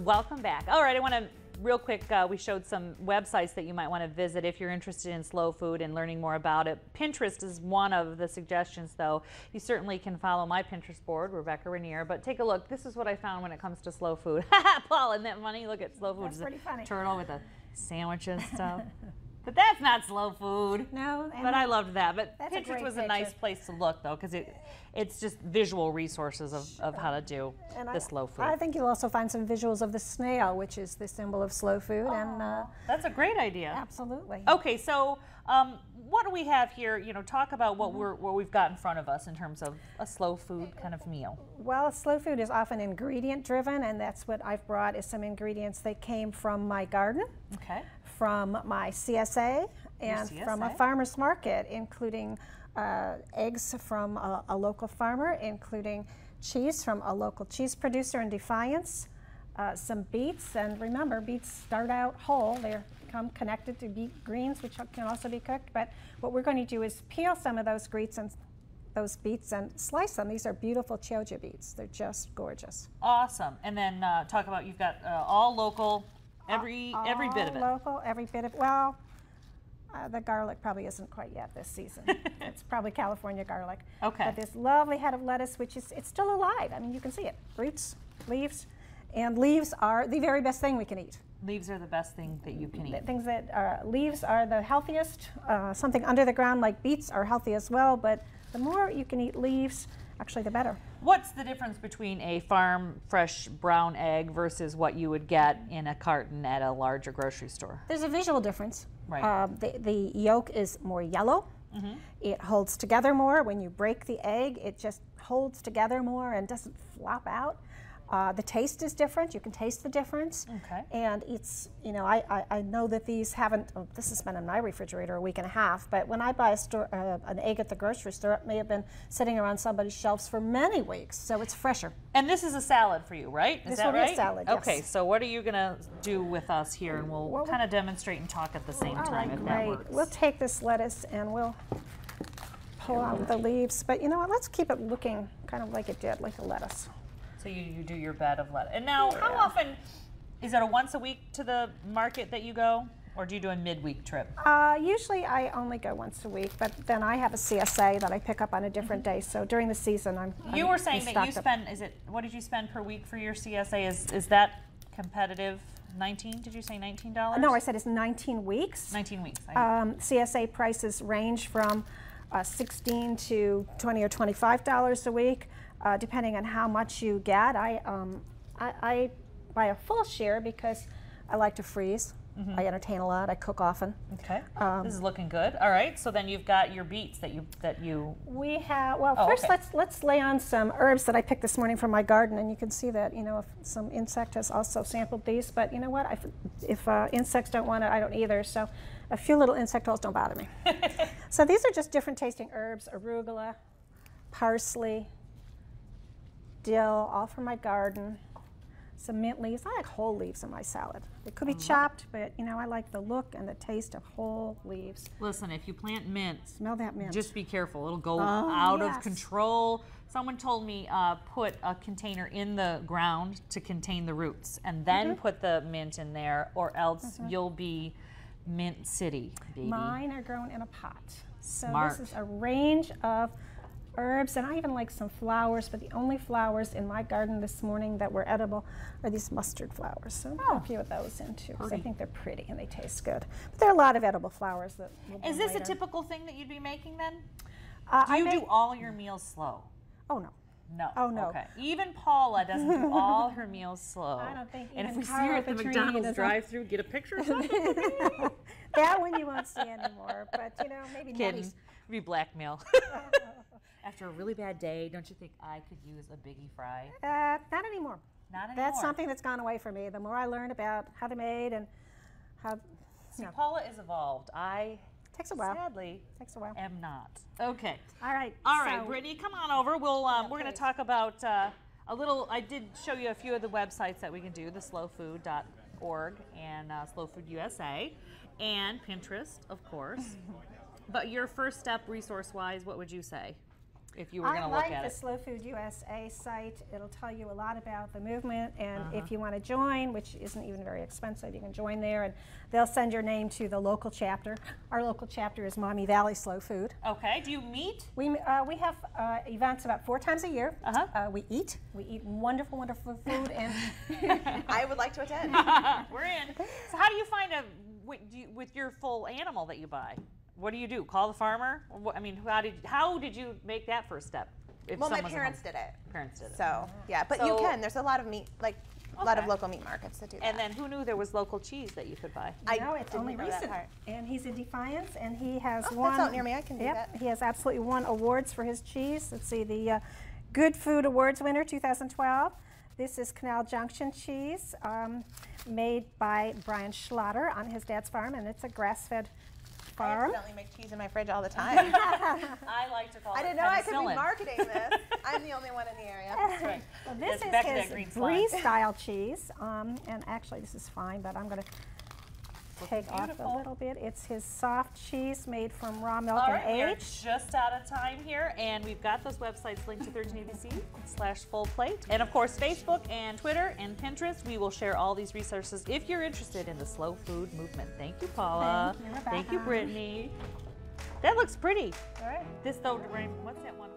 Welcome back. All right, I want to real quick, we showed some websites that you might want to visit if you're interested in slow food and learning more about it. Pinterest is one of the suggestions, though. You certainly can follow my Pinterest board, Rebecca Rainier, but take a look. This is what I found when it comes to slow food. Paul, isn't that funny? Look at slow food. That's pretty funny. Turtle with a sandwich and stuff. But that's not slow food. No. But I loved that. But Pinterest was a nice place to look, though, because it's just visual resources of how to do the slow food. I think you'll also find some visuals of the snail, which is the symbol of slow food. And that's a great idea. Absolutely. Okay, so what do we have here? You know, talk about what we've got in front of us in terms of a slow food kind of meal. Well, slow food is often ingredient driven, and that's what I've brought is some ingredients that came from my garden. Okay. From my CSA and from a farmer's market, including eggs from a local farmer, including cheese from a local cheese producer in Defiance, some beets, and remember, beets start out whole. They come connected to beet greens, which can also be cooked, but what we're going to do is peel some of those beets and slice them. These are beautiful Chioggia beets. They're just gorgeous. Awesome. And then talk about, you've got all local, every bit of it. Local, every bit of it. Well, the garlic probably isn't quite yet this season. It's probably California garlic. Okay. But this lovely head of lettuce, which is, it's still alive. I mean, you can see it. Roots, leaves, and leaves are the very best thing we can eat. Leaves are the best thing that you can eat. Things that leaves are the healthiest. Something under the ground like beets are healthy as well, but the more you can eat leaves, actually the better. What's the difference between a farm fresh brown egg versus what you would get in a carton at a larger grocery store? There's a visual difference. Right. The yolk is more yellow. Mm-hmm. It holds together more. When you break the egg, it just holds together more and doesn't flop out. The taste is different. You can taste the difference. Okay. And it's, you know, I know that these haven't, this has been in my refrigerator a week and a half, but when I buy an egg at the grocery store, it may have been sitting around somebody's shelves for many weeks, so it's fresher. And this is a salad for you, right? Is that right? This will be a salad, yes. Okay, so what are you going to do with us here? And we'll kind of demonstrate and talk at the same time if that works. We'll take this lettuce and we'll pull out the leaves, but you know what, let's keep it looking kind of like it did, like a lettuce. So you do your bed of lettuce. And now, how often, is it a once a week to the market that you go? Or do you do a midweek trip? Usually I only go once a week, but then I have a CSA that I pick up on a different day. So during the season, You were saying that you spend, what did you spend per week for your CSA? Is that competitive? 19? Did you say $19? No, I said it's 19 weeks. 19 weeks. CSA prices range from $16 to $20 or $25 a week. Depending on how much you get. I buy a full share because I like to freeze. Mm-hmm. I entertain a lot. I cook often. Okay. This is looking good. All right. So then you've got your beets that you. We have. Well, first let's lay on some herbs that I picked this morning from my garden, and you can see that if some insect has also sampled these. But you know what? If insects don't want it, I don't either. So a few little insect holes don't bother me. So these are just different tasting herbs: arugula, parsley, dill, all from my garden, some mint leaves. I like whole leaves in my salad. They could be chopped, but I like the look and the taste of whole leaves. Listen, if you plant mint, smell that mint. Just be careful. It'll go out of control. Someone told me put a container in the ground to contain the roots and then put the mint in there, or else you'll be mint city, baby. Mine are grown in a pot. Smart. So this is a range of herbs, and I even like some flowers, but the only flowers in my garden this morning that were edible are these mustard flowers. So I'll put a few of those in too, because I think they're pretty and they taste good. But there are a lot of edible flowers that Is this a typical thing that you'd be making then? Do you do all your meals slow? Oh, no. No. Oh, no. Okay. Even Paula doesn't do all her meals slow. I don't think And if even we see her at the Petrini McDonald's drive-through, get a picture of something. That one you won't see anymore, but maybe Kidding. It'd be blackmail. After a really bad day, don't you think I could use a biggie fry? Not anymore. Not anymore. That's something that's gone away from me. The more I learn about how they're made and how... See, Paula is evolved. Takes a while. Sadly, am not. Okay. All right. All right, Brittany, come on over. We're going to talk about a little. I did show you a few of the websites that we can do: the slowfood.org and Slow Food USA, and Pinterest, of course. But your first step, resource-wise, what would you say? if you were going to look I like at the it? Slow Food USA site. It'll tell you a lot about the movement, and if you want to join, which isn't even very expensive, you can join there, and they'll send your name to the local chapter. Our local chapter is Maumee Valley Slow Food. Okay. Do you meet? We have events about 4 times a year. We eat wonderful, wonderful food, and I would like to attend. We're in. So how do you find with your full animal that you buy? What do you do? Call the farmer? I mean, how did you make that first step? If Well, my someone's at parents home? did it. Parents did it. So, yeah, but you can. There's a lot of meat, like a lot of local meat markets that do that. And then who knew there was local cheese that you could buy? no, it's only know that recent. part. And he's in Defiance, and he has Oh, won. that's out near me. I can do Yep, that. he has absolutely won awards for his cheese. Let's see, the Good Food Awards winner 2012. This is Canal Junction cheese, made by Brian Schlatter on his dad's farm, and it's a grass-fed I farm. accidentally make cheese in my fridge all the time. I like to call I it didn't know I could be penicillin. marketing this. I'm the only one in the area. That's right. Well, this That's back to that is green his slide. Brie-style cheese, and actually this is fine, but I'm going to take off beautiful. a little bit. It's his soft cheese made from raw milk All and right, we are aged. just out of time here, and we've got those websites linked to 13abc/full-plate. And of course, Facebook and Twitter and Pinterest. We will share all these resources if you're interested in the slow food movement. Thank you, Paula. Thank you, Rebecca. Thank you, Brittany. That looks pretty. All right. This though, what's that one?